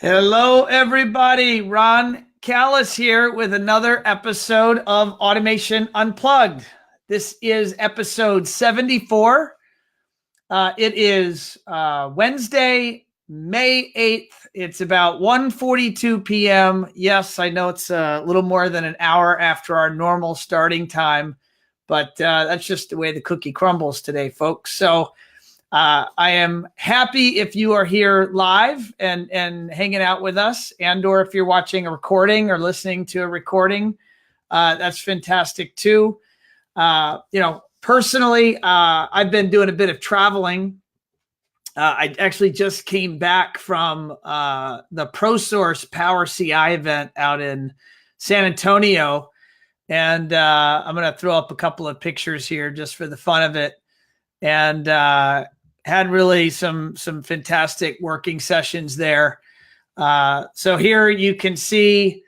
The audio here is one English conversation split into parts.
Hello, everybody. Ron Callis here with another episode of Automation Unplugged. This is episode 74. It is Wednesday, May 8th. It's about 1:42 p.m. Yes, I know it's a little more than an hour after our normal starting time, but that's just the way the cookie crumbles today, folks. So I am happy if you are here live and hanging out with us, and or if you're watching a recording or listening to a recording, that's fantastic too. Personally, I've been doing a bit of traveling. I actually just came back from the ProSource Power CI event out in San Antonio, and I'm going to throw up a couple of pictures here just for the fun of it. And had really some fantastic working sessions there. So here you can see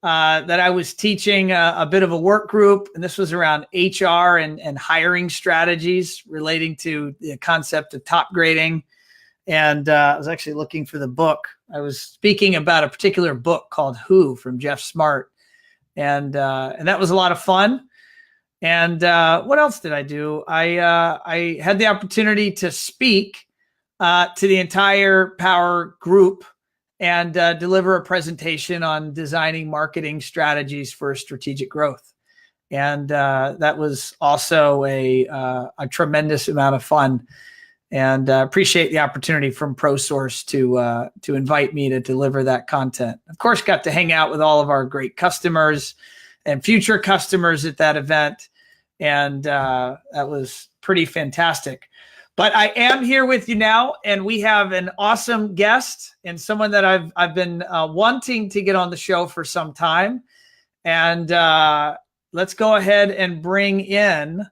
that I was teaching a bit of a work group, and this was around HR and hiring strategies relating to the concept of top grading. And I was actually looking for the book. I was speaking about a particular book called Who from Jeff Smart. And that was a lot of fun. And what else did I do? I had the opportunity to speak to the entire Power group and deliver a presentation on designing marketing strategies for strategic growth. And that was also a tremendous amount of fun. And appreciate the opportunity from ProSource to invite me to deliver that content. Of course, got to hang out with all of our great customers and future customers at that event. And that was pretty fantastic. But I am here with you now, and we have an awesome guest and someone that I've been wanting to get on the show for some time. And let's go ahead and bring in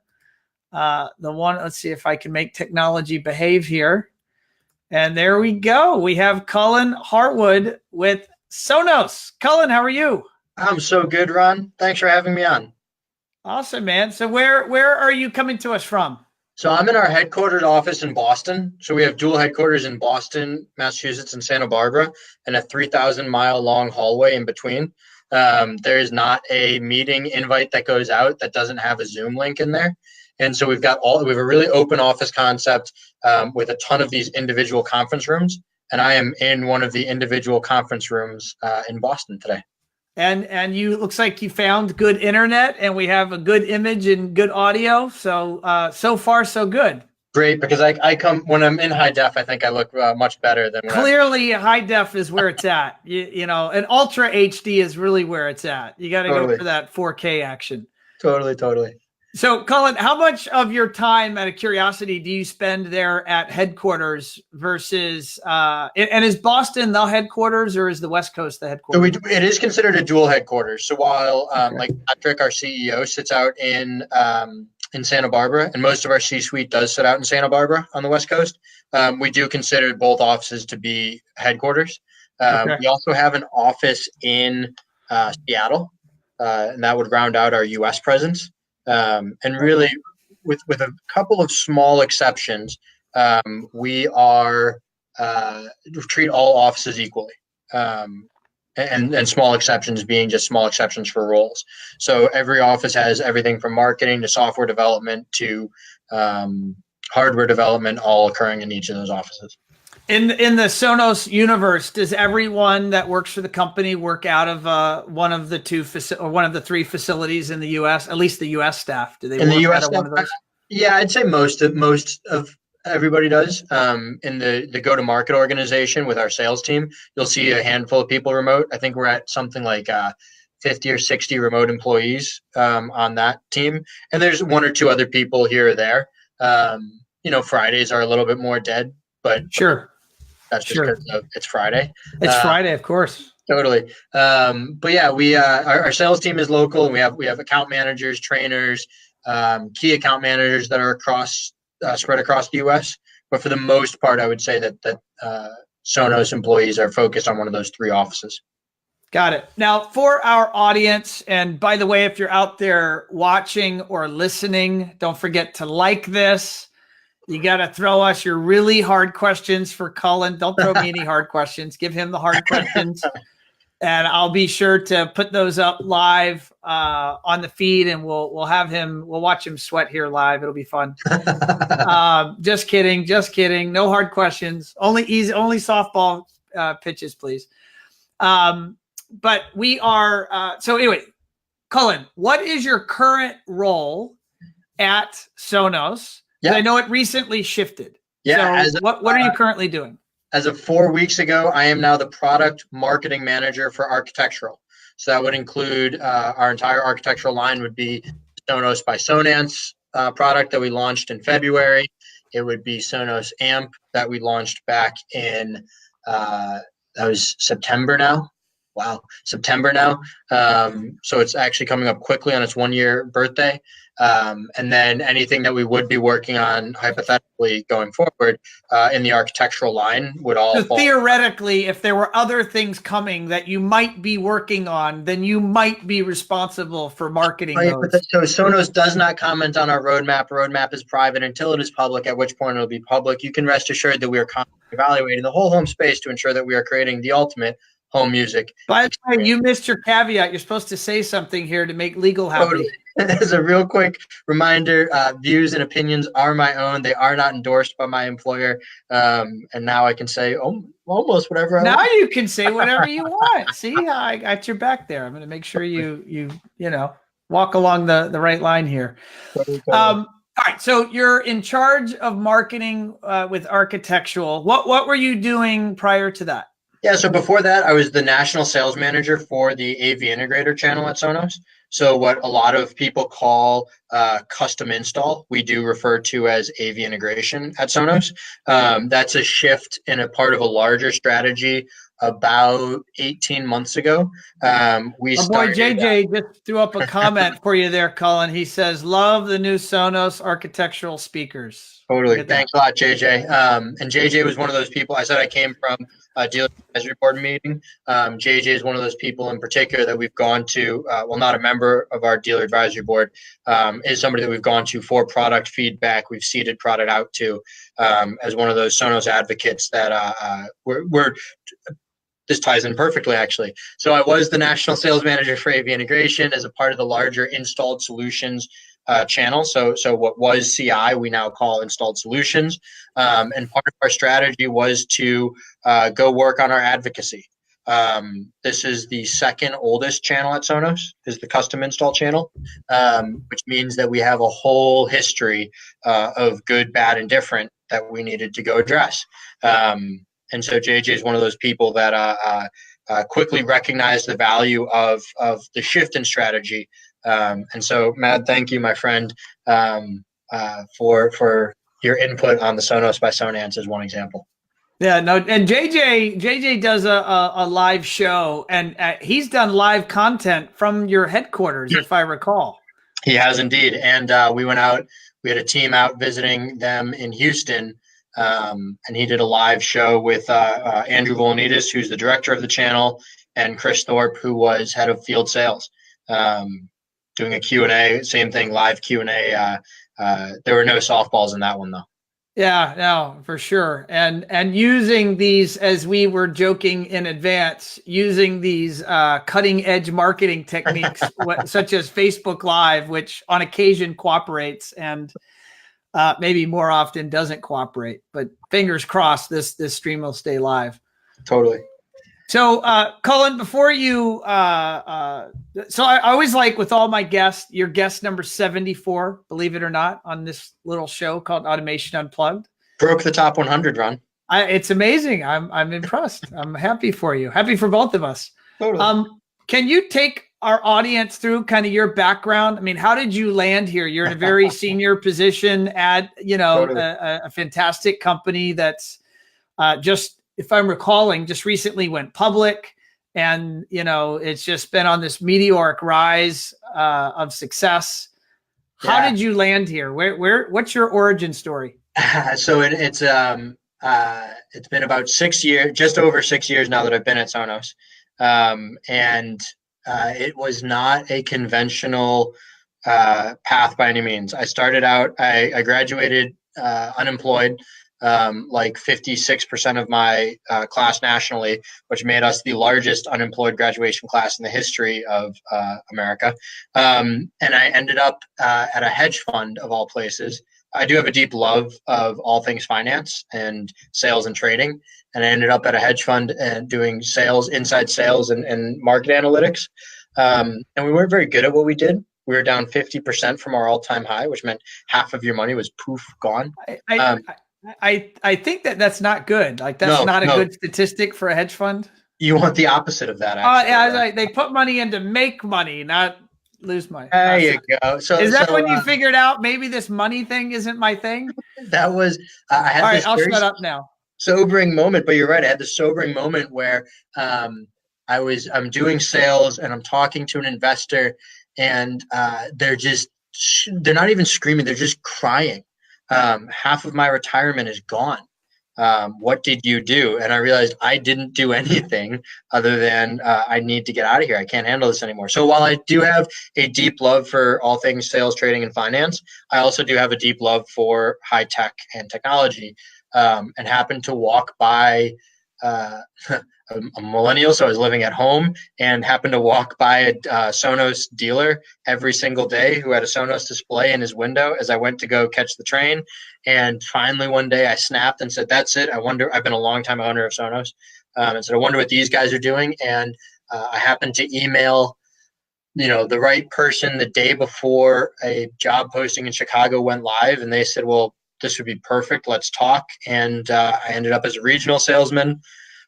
the one. Let's see if I can make technology behave here. And there we go. We have Cullen Harwood with Sonos. Cullen, how are you? I'm so good, Ron. Thanks for having me on. Awesome, man. So where are you coming to us from? So I'm in our headquartered office in Boston. So we have dual headquarters in Boston, Massachusetts, and Santa Barbara, and a 3,000-mile long hallway in between. There is not a meeting invite that goes out that doesn't have a Zoom link in there. And so we have a really open office concept with a ton of these individual conference rooms. And I am in one of the individual conference rooms in Boston today. And you looks like you found good internet, and we have a good image and good audio. So so far so good. Great, because I come when I'm in high def. I think I look much better than clearly. High def is where it's at. You know, and ultra HD is really where it's at. You got to go for that 4K action. Totally. So, Cullen, how much of your time, out of curiosity, do you spend there at headquarters versus, and is Boston the headquarters, or is the West Coast the headquarters? So it is considered a dual headquarters. So while like Patrick, our CEO, sits out in Santa Barbara, and most of our C-suite does sit out in Santa Barbara on the West Coast, we do consider both offices to be headquarters. We also have an office in Seattle, and that would round out our U.S. presence. And really, with a couple of small exceptions, we treat all offices equally, and small exceptions being just small exceptions for roles. So every office has everything from marketing to software development to hardware development, all occurring in each of those offices. In the Sonos universe, does everyone that works for the company work out of one of the three facilities in the U.S.? At least the U.S. staff, do they work out of one of those? Yeah, I'd say most of everybody does. In the go-to-market organization with our sales team, you'll see a handful of people remote. I think we're at something like 50 or 60 remote employees on that team, and there's one or two other people here or there. Fridays are a little bit more dead, but sure. That's just because it's Friday. It's Friday, of course. Totally. But yeah, we our sales team is local, and we have account managers, trainers, key account managers that are spread across the U.S. But for the most part, I would say that Sonos employees are focused on one of those three offices. Got it. Now, for our audience, and by the way, if you're out there watching or listening, don't forget to like this You got to throw us your really hard questions for Cullen. Don't throw me any hard questions. Give him the hard questions. And I'll be sure to put those up live on the feed, and we'll watch him sweat here live. It'll be fun. Just kidding. No hard questions. Only softball pitches, please. But we are so anyway, Cullen, what is your current role at Sonos? Yeah. I know it recently shifted. Yeah. So what are you currently doing? As of 4 weeks ago, I am now the product marketing manager for architectural. So that would include our entire architectural line would be Sonos by Sonance product that we launched in February. It would be Sonos Amp that we launched back in that was September now. Wow, September now. So it's actually coming up quickly on its 1 year birthday. And then anything that we would be working on hypothetically going forward in the architectural line would all fall. Theoretically, if there were other things coming that you might be working on, then you might be responsible for marketing those. So Sonos does not comment on our roadmap. Roadmap is private until it is public, at which point it'll be public. You can rest assured that we are constantly evaluating the whole home space to ensure that we are creating the ultimate home music. By the way, you missed your caveat. You're supposed to say something here to make legal happy. Totally. As a real quick reminder, views and opinions are my own. They are not endorsed by my employer. And now I can say almost whatever I want. Now you can say whatever you want. See, I got your back there. I'm going to make sure you walk along the right line here. All right. So you're in charge of marketing with architectural. What were you doing prior to that? Yeah, so before that, I was the national sales manager for the AV Integrator channel at Sonos. So what a lot of people call custom install, we do refer to as AV integration at Sonos. That's a shift in a part of a larger strategy about 18 months ago. Boy, JJ just threw up a comment for you there, Cullen. He says, love the new Sonos architectural speakers. Totally. Thanks a lot, JJ. And JJ was one of those people. I said I came from a dealer advisory board meeting. JJ is one of those people in particular that we've gone to, not a member of our dealer advisory board, is somebody that we've gone to for product feedback. We've seeded product out to as one of those Sonos advocates that we're this ties in perfectly, actually. So I was the national sales manager for AV Integration as a part of the larger installed solutions channel. So what was CI, we now call installed solutions. And part of our strategy was to go work on our advocacy. This is the second oldest channel at Sonos, is the custom install channel, which means that we have a whole history of good, bad, and different that we needed to go address. And so JJ is one of those people that quickly recognized the value of the shift in strategy. And so, Matt, thank you, my friend, for your input on the Sonos by Sonance as one example. Yeah, no, and JJ does a live show, and he's done live content from your headquarters, if I recall. He has indeed, and we went out. We had a team out visiting them in Houston. And he did a live show with Andrew Volanides, who's the director of the channel, and Chris Thorpe, who was head of field sales, doing a Q&A, same thing, live Q&A. There were no softballs in that one, though. Yeah, no, for sure. And using these, as we were joking in advance, using these cutting edge marketing techniques, such as Facebook Live, which on occasion cooperates and maybe more often doesn't cooperate, but fingers crossed this stream will stay live. Totally. So, Cullen, before you, so I always like with all my guests, your guest number 74, believe it or not, on this little show called Automation Unplugged. Broke the top 100 run. It's amazing. I'm impressed. I'm happy for you. Happy for both of us. Totally. Can you take our audience through kind of your background? I mean, how did you land here? You're in a very senior position at, totally. a fantastic company that's just, if I'm recalling, just recently went public, and, it's just been on this meteoric rise of success. How did you land here? What's your origin story? So it's been about 6 years, just over 6 years now that I've been at Sonos. And it was not a conventional path by any means. I started out, I graduated unemployed, like 56% of my class nationally, which made us the largest unemployed graduation class in the history of America. And I ended up at a hedge fund of all places. I do have a deep love of all things finance and sales and trading. And I ended up at a hedge fund and doing sales, inside sales and market analytics. And we weren't very good at what we did. We were down 50% from our all-time high, which meant half of your money was poof, gone. I think that's not good. Like that's not a good statistic for a hedge fund. You want the opposite of that, actually. Yeah, they put money in to make money, not lose money. There you go. So is that when you figured out maybe this money thing isn't my thing? That was I had all right. this I'll shut up now. Sobering moment, but you're right. I had this sobering moment where I'm doing sales and I'm talking to an investor, and they're not even screaming, they're just crying. Half of my retirement is gone. What did you do? And I realized I didn't do anything other than I need to get out of here. I can't handle this anymore. So while I do have a deep love for all things sales, trading, and finance, I also do have a deep love for high tech and technology, and happened to walk by a millennial, so I was living at home, and happened to walk by a Sonos dealer every single day who had a Sonos display in his window as I went to go catch the train. And finally one day I snapped and said, that's it. I've been a long time owner of Sonos. And said, I wonder what these guys are doing. And I happened to email the right person the day before a job posting in Chicago went live, and they said, well, this would be perfect. Let's talk. And I ended up as a regional salesman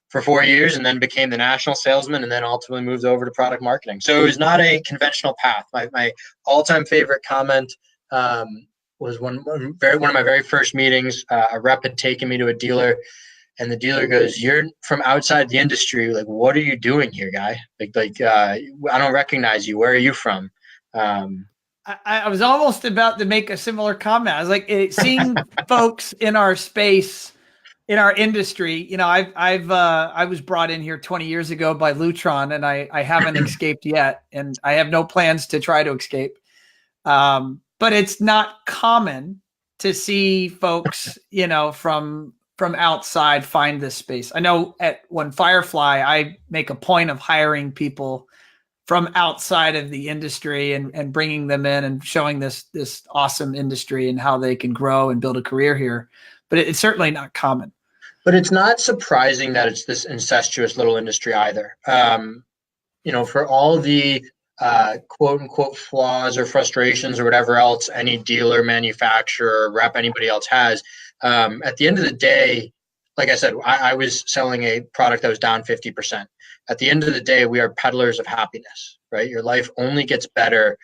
for 4 years, and then became the national salesman, and then ultimately moved over to product marketing. So it was not a conventional path. My all-time favorite comment was one of my very first meetings. A rep had taken me to a dealer, and the dealer goes, "You're from outside the industry. Like, what are you doing here, guy? I don't recognize you. Where are you from?" I was almost about to make a similar comment. I was like, seeing folks in our space, in our industry, I was brought in here 20 years ago by Lutron, and I haven't escaped yet, and I have no plans to try to escape. But it's not common to see folks, from outside find this space. I know at One Firefly, I make a point of hiring people from outside of the industry and bringing them in and showing this awesome industry and how they can grow and build a career here. But it's certainly not common. But it's not surprising that it's this incestuous little industry either. For all the quote unquote flaws or frustrations or whatever else any dealer, manufacturer, rep, anybody else has, at the end of the day, like I said, I was selling a product that was down 50%. At the end of the day, we are peddlers of happiness, right? Your life only gets better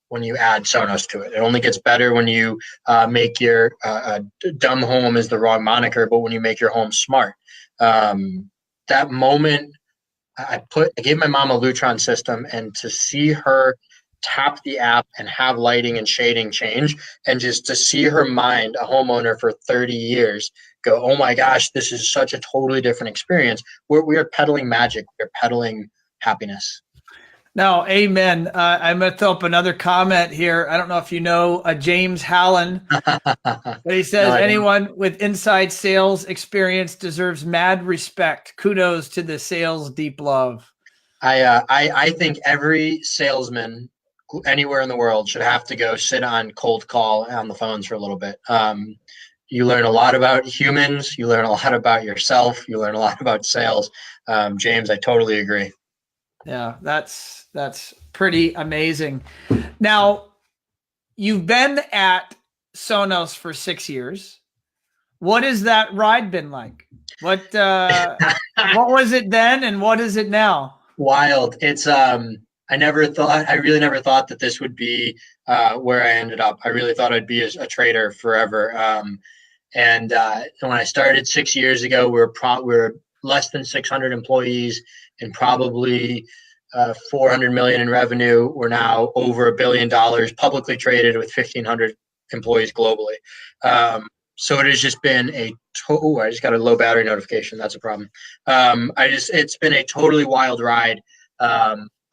when you add Sonos to it. It only gets better when you make your dumb home is the wrong moniker, but when you make your home smart. That moment, I gave my mom a Lutron system, and to see her tap the app and have lighting and shading change, and just to see her mind, a homeowner for 30 years, go, oh my gosh, this is such a totally different experience. We are peddling magic. We're peddling happiness. No, amen. I'm going to throw up another comment here. I don't know if you know James Hallen, but he says anyone with inside sales experience deserves mad respect. Kudos to the sales deep love. I think every salesman anywhere in the world should have to go sit on cold call on the phones for a little bit. You learn a lot about humans. You learn a lot about yourself. You learn a lot about sales. James, I totally agree. Yeah, that's pretty amazing. Now, you've been at Sonos for 6 years. What has that ride been like? What was it then, and what is it now? Wild. It's I really never thought that this would be where I ended up. I really thought I'd be a trader forever. And when I started 6 years ago, we were less than 600 employees and probably 400 million in revenue. We're now over $1 billion, publicly traded with 1,500 employees globally. So it has just been I just got a low battery notification. That's a problem. It's been a totally wild ride.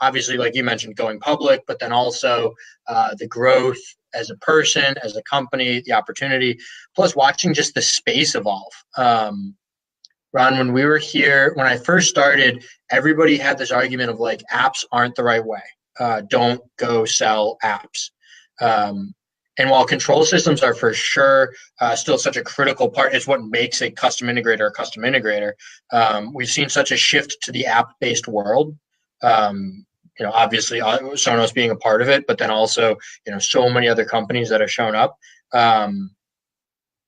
Obviously, like you mentioned, going public, but then also the growth as a person, as a company, the opportunity, plus watching just the space evolve. Ron, when we were here, when I first started, everybody had this argument of like apps aren't the right way. Don't go sell apps. And while control systems are for sure still such a critical part, it's what makes a custom integrator a custom integrator. We've seen such a shift to the app-based world. Obviously Sonos being a part of it, but then also, so many other companies that have shown up.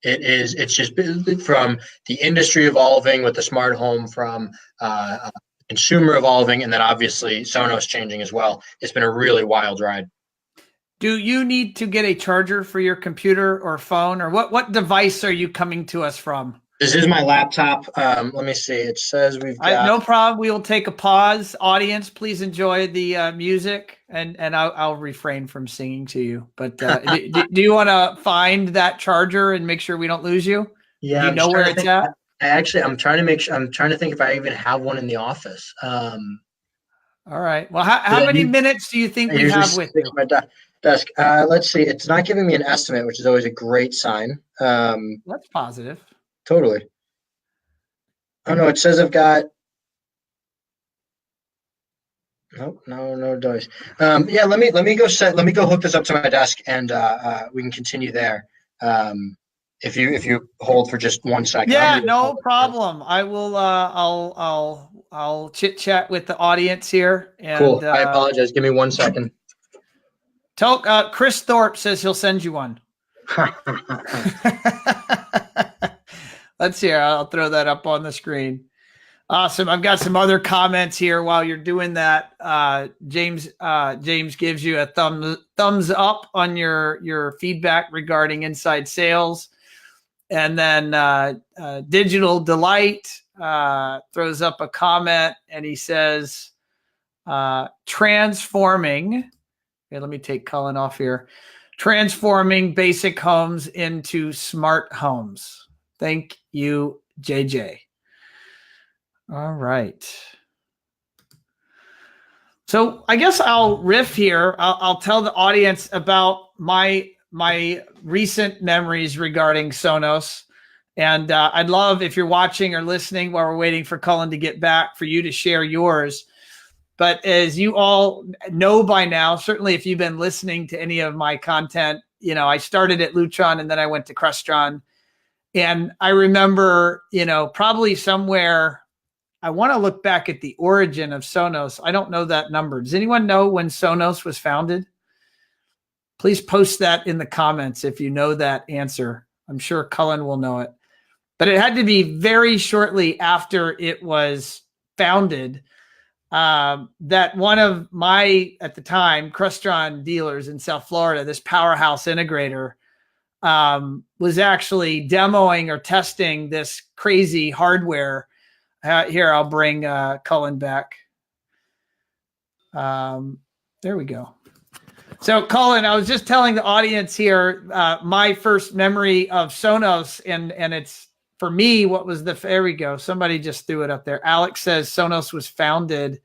It's just from the industry evolving with the smart home, from consumer evolving, and then obviously Sonos changing as well. It's been a really wild ride. Do you need to get a charger for your computer or phone, or what device are you coming to us from? This is my laptop. Let me see. It says we've got... No problem. We will take a pause. Audience, please enjoy the music, and I'll refrain from singing to you. But do you want to find that charger and make sure we don't lose you? Yeah, do you know where it's at? I'm trying to think if I even have one in the office. All right. Well, how many minutes do you think we have with you? My desk. Let's see. It's not giving me an estimate, which is always a great sign. That's positive. Totally. Oh no, it says I've got. Nope, no dice. Yeah, let me go hook this up to my desk, and we can continue there. If you hold for just 1 second. Yeah, no problem. I will. I'll chit chat with the audience here. And, cool. I apologize. Give me 1 second. Chris Thorpe says he'll send you one. Let's see. I'll throw that up on the screen. Awesome. I've got some other comments here while you're doing that. James gives you a thumbs up on your feedback regarding inside sales. And then Digital Delight throws up a comment, and he says, transforming. Okay, let me take Cullen off here. Transforming basic homes into smart homes. Thank you, JJ. All right. So I guess I'll riff here. I'll tell the audience about my recent memories regarding Sonos. And I'd love, if you're watching or listening while we're waiting for Cullen to get back, for you to share yours. But as you all know by now, certainly if you've been listening to any of my content, I started at Lutron and then I went to Crestron. And I remember, probably somewhere, I want to look back at the origin of Sonos. I don't know that number. Does anyone know when Sonos was founded? Please post that in the comments if you know that answer. I'm sure Cullen will know it. But it had to be very shortly after it was founded that one of my, at the time, Crestron dealers in South Florida, this powerhouse integrator, was actually demoing or testing this crazy hardware. Here, I'll bring Cullen back. There we go. So, Cullen, I was just telling the audience here my first memory of Sonos, and it's, for me, what was there we go. Somebody just threw it up there. Alex says Sonos was founded.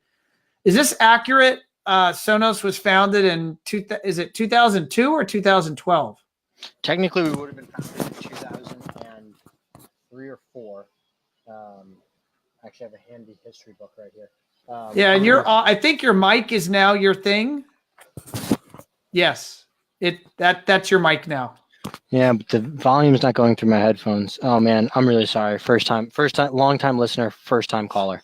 Is this accurate? Sonos was founded in, is it 2002 or 2012? Technically, we would have been founded in 2003 or 4. Actually, I have a handy history book right here. Yeah, and I think your mic is now your thing. Yes, that's your mic now. Yeah, but the volume's not going through my headphones. Oh man, I'm really sorry. First time, long time listener, first time caller.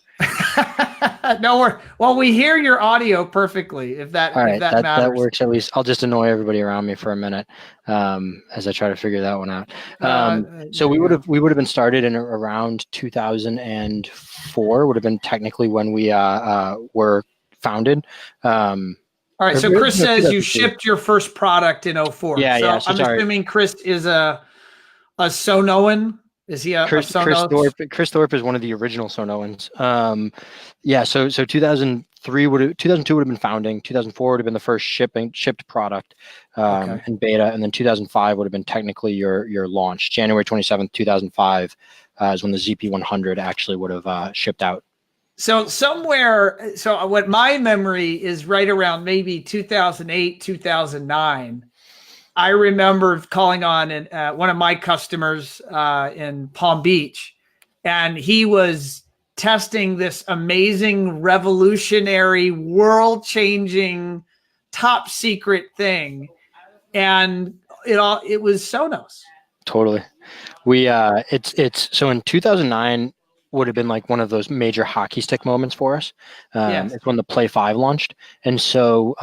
No, we hear your audio perfectly. If that matters. That works. At least I'll just annoy everybody around me for a minute as I try to figure that one out. So we would have been started in around 2004. Would have been technically when we were founded. All right. So Chris says you shipped your first product in 2004. Yeah. So I'm assuming Chris is a Sonoan. Is he a Sonos? Chris Thorpe is one of the original Sonoans. So 2002 would have been founding. 2004 would have been the first shipped product in beta, and then 2005 would have been technically your launch. January 27th, 2005 is when the ZP100 actually would have shipped out. So what my memory is right around maybe 2008, 2009. I remember calling on one of my customers in Palm Beach, and he was testing this amazing, revolutionary, world-changing, top secret thing, and it was Sonos. Totally. It's so in 2009 would have been like one of those major hockey stick moments for us. Yes. It's when the Play 5 launched. And so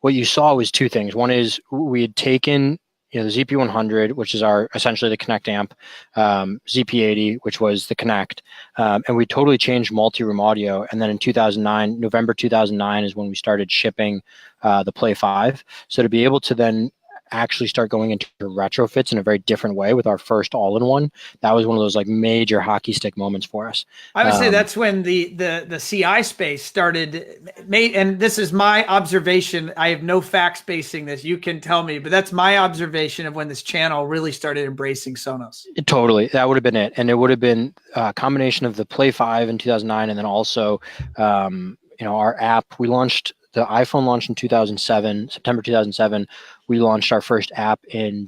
what you saw was two things. One is we had taken the ZP100, which is our essentially the Connect amp, ZP80, which was the Connect, and we totally changed multi-room audio. And then in 2009, November 2009 is when we started shipping the Play 5. So to be able to then actually start going into retrofits in a very different way with our first all-in-one, that was one of those like major hockey stick moments for us. I would say that's when the CI space started. And this is my observation. I have no facts basing this. You can tell me, but that's my observation of when this channel really started embracing Sonos. Totally, that would have been it, and it would have been a combination of the Play 5 in 2009, and then also our app. We launched. The iPhone launched in 2007, September 2007. We launched our first app in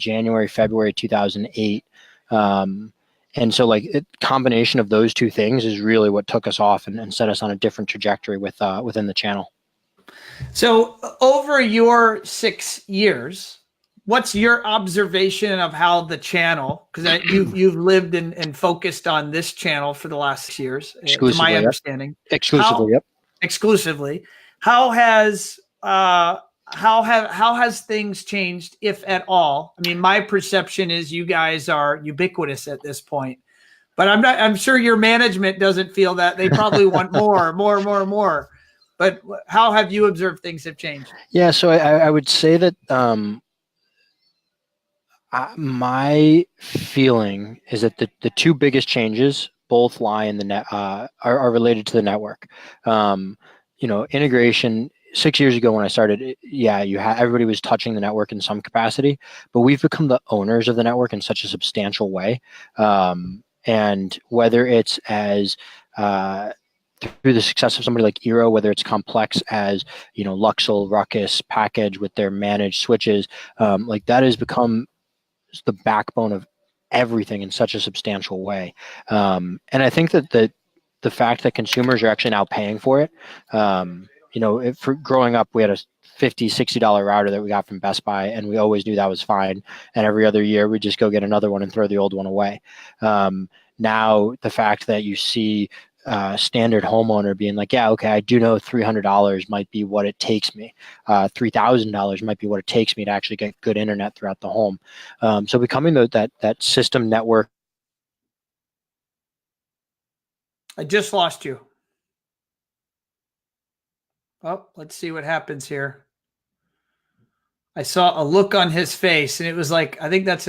February 2008. And so like a combination of those two things is really what took us off and set us on a different trajectory within the channel. So over your 6 years, what's your observation of how the channel, because you've lived and focused on this channel for the last 6 years, to my understanding. Exclusively, yep. Exclusively. How has things changed, if at all? I mean, my perception is you guys are ubiquitous at this point, but I'm sure your management doesn't feel that. They probably want more. But how have you observed things have changed? Yeah, so I would say that my feeling is that the two biggest changes both lie in the net are related to the network. Integration. 6 years ago when I started, everybody was touching the network in some capacity, but we've become the owners of the network in such a substantial way. And whether it's as through the success of somebody like Eero, whether it's complex as Luxel, Ruckus, Package with their managed switches, like that has become the backbone of everything in such a substantial way. And I think that the fact that consumers are actually now paying for it. For growing up, we had a $50, $60 router that we got from Best Buy, and we always knew that was fine. And every other year, we just go get another one and throw the old one away. Now, the fact that you see standard homeowner being like, yeah, okay, I do know $300 might be what it takes me. $3,000 might be what it takes me to actually get good internet throughout the home. So becoming that system network. I just lost you. Oh, let's see what happens here. I saw a look on his face, and it was like, I think that's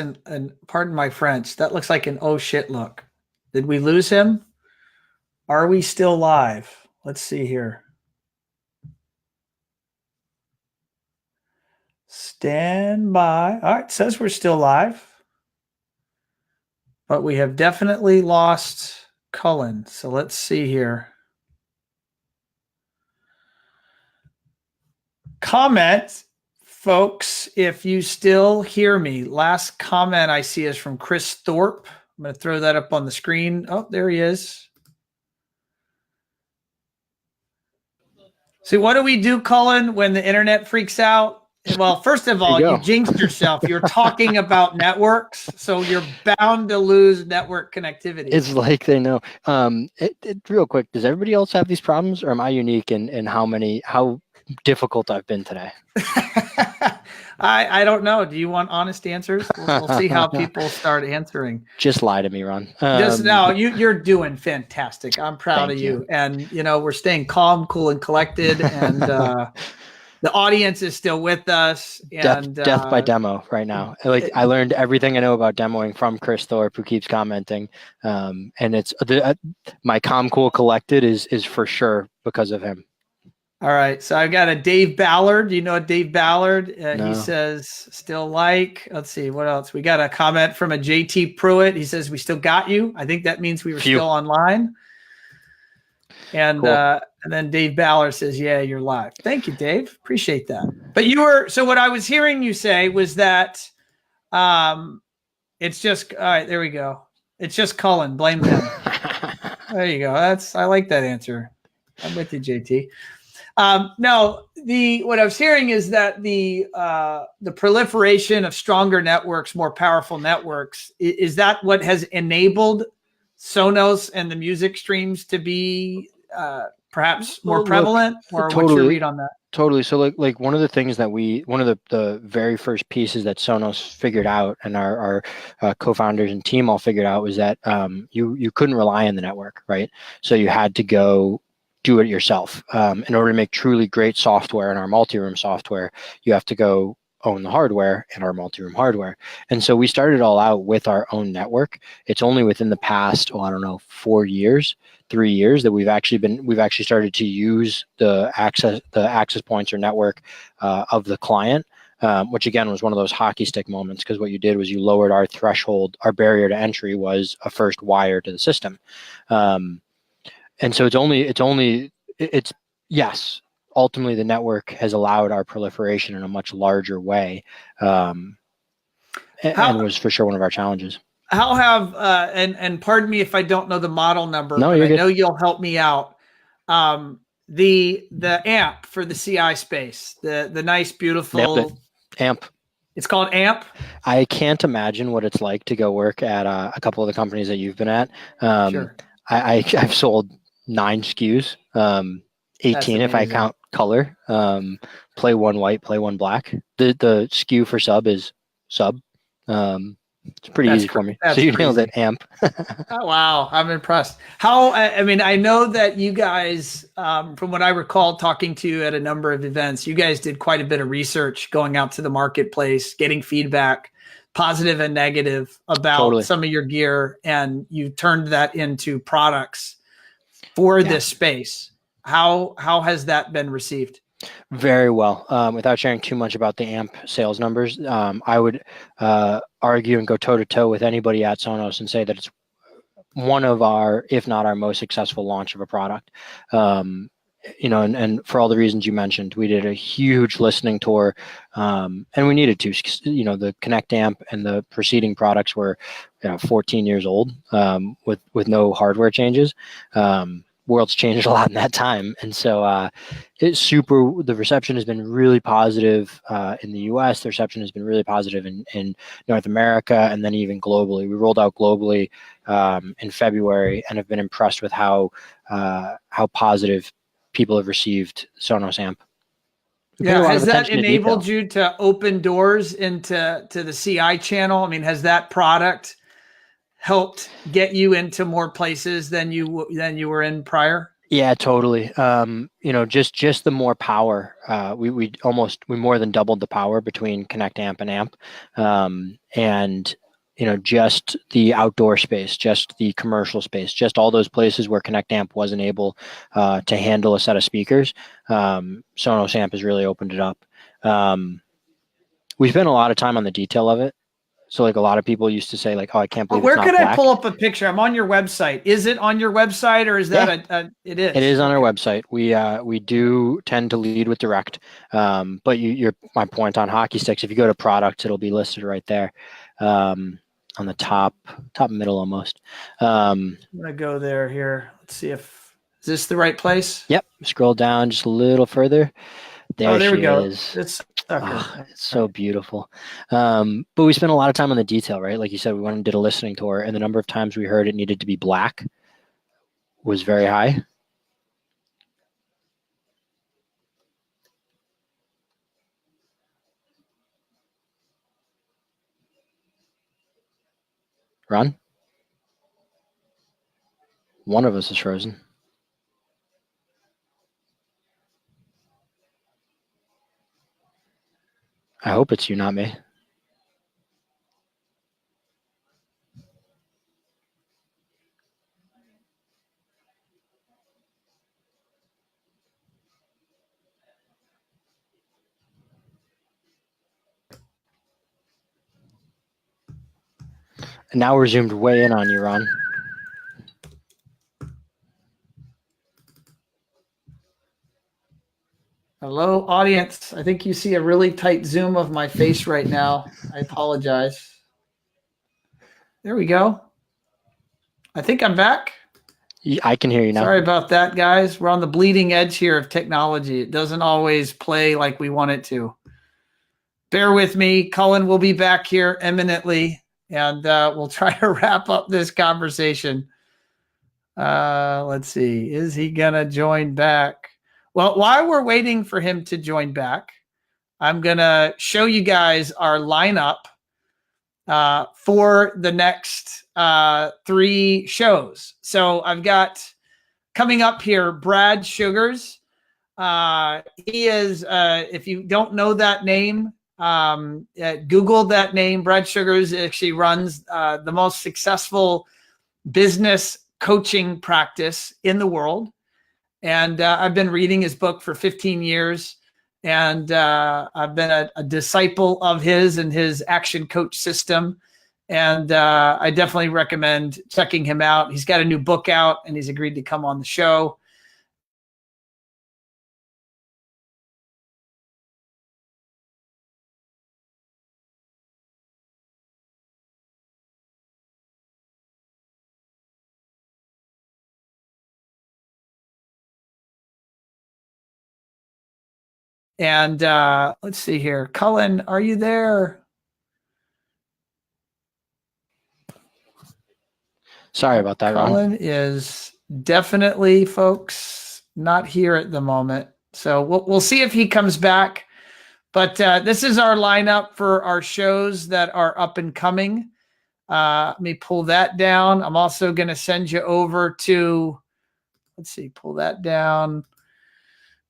pardon my French, that looks like an oh shit look. Did we lose him? Are we still live? Let's see here. Stand by. All right, it says we're still live. But we have definitely lost Cullen. So let's see here. Comment, folks, if you still hear me. Last comment I see is from Chris Thorpe. I'm going to throw that up on the screen. Oh, there he is. See, what do we do, Cullen, when the internet freaks out? Well, first of all, you jinxed yourself. You're talking about networks, so you're bound to lose network connectivity. It's like they know. Real quick, does everybody else have these problems, or am I unique in how difficult I've been today? I don't know. Do you want honest answers? We'll see how people start answering. Just lie to me, Ron. Just no, you're doing fantastic. I'm proud of you. And we're staying calm, cool, and collected. And the audience is still with us. And death by demo right now. I learned everything I know about demoing from Chris Thorpe, who keeps commenting. And it's my calm, cool, collected is for sure because of him. All right, so I've got a Dave Ballard. Do you know Dave Ballard? No. He says, still like. Let's see, what else? We got a comment from a JT Pruitt. He says, we still got you. I think that means we were still online. And cool. And then Dave Ballard says, yeah, you're live. Thank you, Dave. Appreciate that. But so what I was hearing you say was that it's just, all right, there we go. It's just Cullen. Blame him. There you go. I like that answer. I'm with you, JT. No, what I was hearing is that the proliferation of stronger networks, more powerful networks, is that what has enabled Sonos and the music streams to be perhaps more prevalent? Or totally, what's your read on that? Totally. So like one of the things that one of the very first pieces that Sonos figured out, and our co-founders and team all figured out, was that you couldn't rely on the network, right? So you had to go do it yourself. In order to make truly great software in our multi-room software, you have to go own the hardware in our multi-room hardware. And so we started all out with our own network. It's only within the past, 3 years that we've actually started to use the access points or network of the client, which again was one of those hockey stick moments, because what you did was you lowered our threshold. Our barrier to entry was a first wire to the system. And so yes, ultimately the network has allowed our proliferation in a much larger way, and was for sure one of our challenges. How have and pardon me if I don't know the model number, no, but I good. know you'll help me out. The amp for the CI space, the nice, beautiful amp. It's called Amp. I can't imagine what it's like to go work at a couple of the companies that you've been at. Sure. I've sold 9 SKUs, 18 if I count color. Play one white, play one black. The SKU for sub is sub. It's pretty easy for me. So you nailed it, Amp. Oh, wow. I'm impressed. I know that you guys, from what I recall talking to you at a number of events, you guys did quite a bit of research going out to the marketplace, getting feedback, positive and negative, about some of your gear, and you turned that into products for this space. How has that been received? Very well. Without sharing too much about the Amp sales numbers, I would argue and go toe-to-toe with anybody at Sonos and say that it's one of our, if not our most successful launch of a product. And for all the reasons you mentioned, we did a huge listening tour, and we needed to. The Connect Amp and the preceding products were 14 years old, with no hardware changes. World's changed a lot in that time, and so the reception has been really positive in the US. The reception has been really positive in North America, and then even globally. We rolled out globally in February, and have been impressed with how positive people have received Sonos Amp. Has that enabled you to open doors into the CI channel? I mean, has that product helped get you into more places than you were in prior? Yeah, totally. Just the more power. We more than doubled the power between Connect Amp and Amp, and just the outdoor space, just the commercial space, just all those places where Connect Amp wasn't able to handle a set of speakers. Sonos Amp has really opened it up. We spent a lot of time on the detail of it. So a lot of people used to say oh, I can't believe it's not black. Where could I pull up a picture? I'm on your website. Is it on your website, or is that it is? It is on our website. We do tend to lead with direct. But my point on hockey sticks, if you go to products, it'll be listed right there. On the top middle almost. I'm going to go there. Let's see is this the right place? Yep. Scroll down just a little further. There we go. It's so beautiful. But we spent a lot of time on the detail, right? Like you said, we went and did a listening tour, and the number of times we heard it needed to be black was very high. Ron? One of us is frozen. I hope it's you, not me. And now we're zoomed way in on you, Ron. Hello, audience. I think you see a really tight zoom of my face right now. I apologize. There we go. I think I'm back. I can hear you now. Sorry about that, guys. We're on the bleeding edge here of technology. It doesn't always play like we want it to. Bear with me. Cullen will be back here imminently, and we'll try to wrap up this conversation. Let's see. Is he going to join back? Well, while we're waiting for him to join back, I'm going to show you guys our lineup for the next 3 shows. So I've got coming up here, Brad Sugars. He is, if you don't know that name, Google that name. Brad Sugars actually runs the most successful business coaching practice in the world. And I've been reading his book for 15 years. And I've been a disciple of his and his action coach system. And I definitely recommend checking him out. He's got a new book out and he's agreed to come on the show. And let's see here. Cullen, are you there? Sorry about that, Ron. Cullen is definitely, folks, not here at the moment. So we'll see if he comes back. But this is our lineup for our shows that are up and coming. Let me pull that down. I'm also going to send you over to, let's see, pull that down.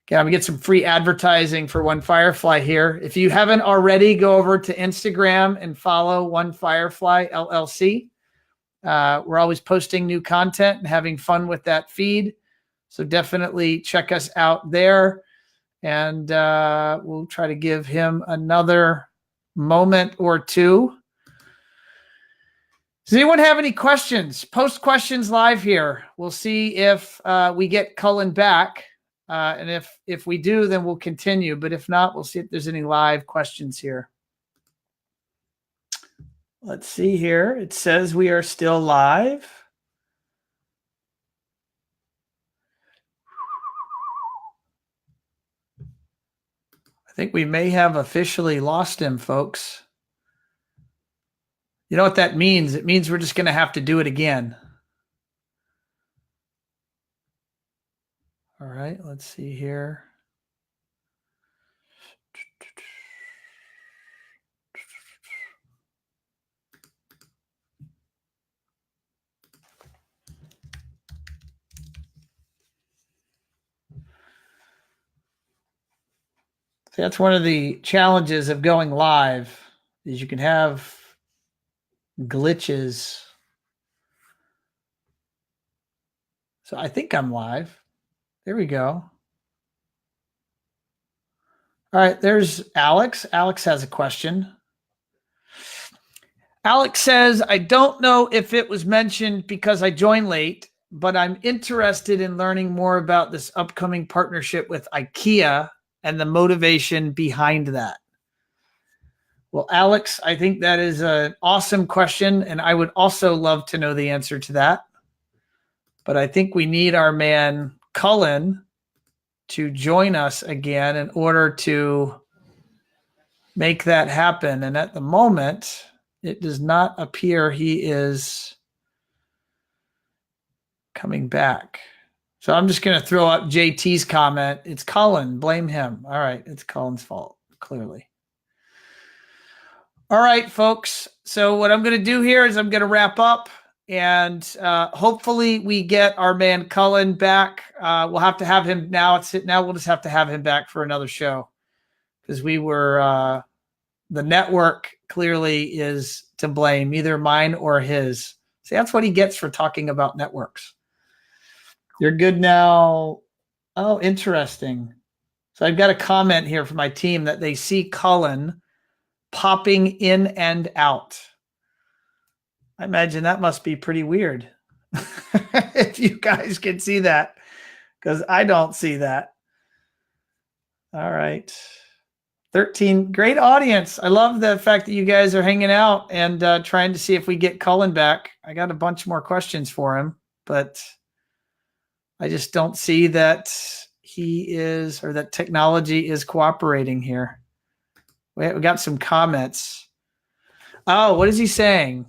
Okay, I'm going to get some free advertising for One Firefly here. If you haven't already, go over to Instagram and follow One Firefly LLC. We're always posting new content and having fun with that feed. So definitely check us out there. And we'll try to give him another moment or two. Does anyone have any questions? Post questions live here. We'll see if we get Cullen back. And if we do, then we'll continue. But if not, we'll see if there's any live questions here. Let's see here. It says we are still live. I think we may have officially lost him, folks. You know what that means? It means we're just going to have to do it again. All right, let's see here. So that's one of the challenges of going live is you can have glitches. So I think I'm live. There we go. All right, there's Alex. Alex has a question. Alex says, I don't know if it was mentioned because I joined late, but I'm interested in learning more about this upcoming partnership with IKEA and the motivation behind that. Well, Alex, I think that is an awesome question, and I would also love to know the answer to that. But I think we need our man Cullen to join us again in order to make that happen. And at the moment, it does not appear he is coming back. So I'm just going to throw up JT's comment. It's Cullen. Blame him. All right. It's Cullen's fault, clearly. All right, folks. So what I'm going to do here is I'm going to wrap up. And hopefully we get our man Cullen back. We'll have to have him now. Now we'll just have to have him back for another show because we were the network clearly is to blame, either mine or his. See, that's what he gets for talking about networks. You're good now. Oh, interesting. So I've got a comment here from my team that they see Cullen popping in and out. I imagine that must be pretty weird if you guys can see that, because I don't see that. All right. 13. Great audience. I love the fact that you guys are hanging out and trying to see if we get Cullen back. I got a bunch more questions for him, but I just don't see that he is, or that technology is cooperating here. We got some comments. Oh, what is he saying?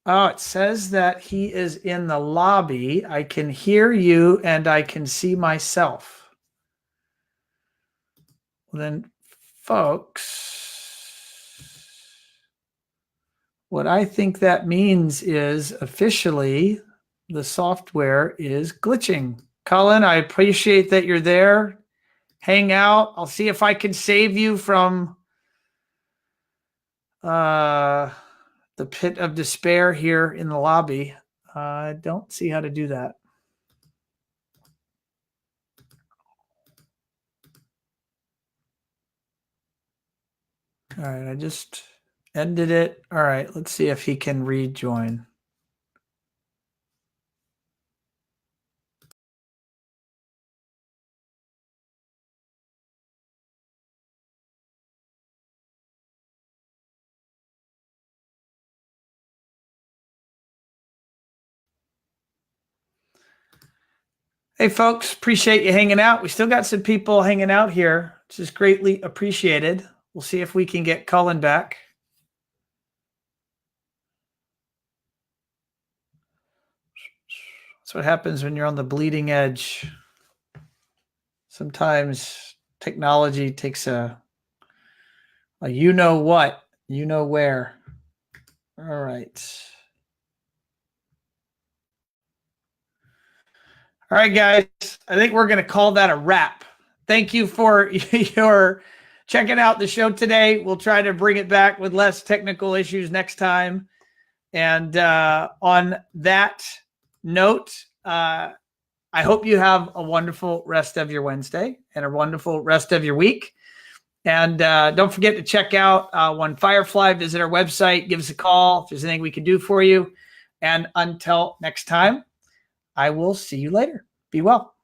Oh, it says that he is in the lobby. I can hear you and I can see myself. Well, then, folks, what I think that means is officially the software is glitching. Cullen, I appreciate that you're there. Hang out. I'll see if I can save you from the pit of despair here in the lobby. I don't see how to do that. All right, I just ended it. All right, let's see if he can rejoin. Hey, folks, appreciate you hanging out. We still got some people hanging out here, which is greatly appreciated. We'll see if we can get Cullen back. That's what happens when you're on the bleeding edge. Sometimes technology takes a you know what, you know where. All right. All right, guys. I think we're going to call that a wrap. Thank you for your checking out the show today. We'll try to bring it back with less technical issues next time. And on that note, I hope you have a wonderful rest of your Wednesday and a wonderful rest of your week. And don't forget to check out One Firefly. Visit our website. Give us a call if there's anything we can do for you. And until next time, I will see you later. Be well.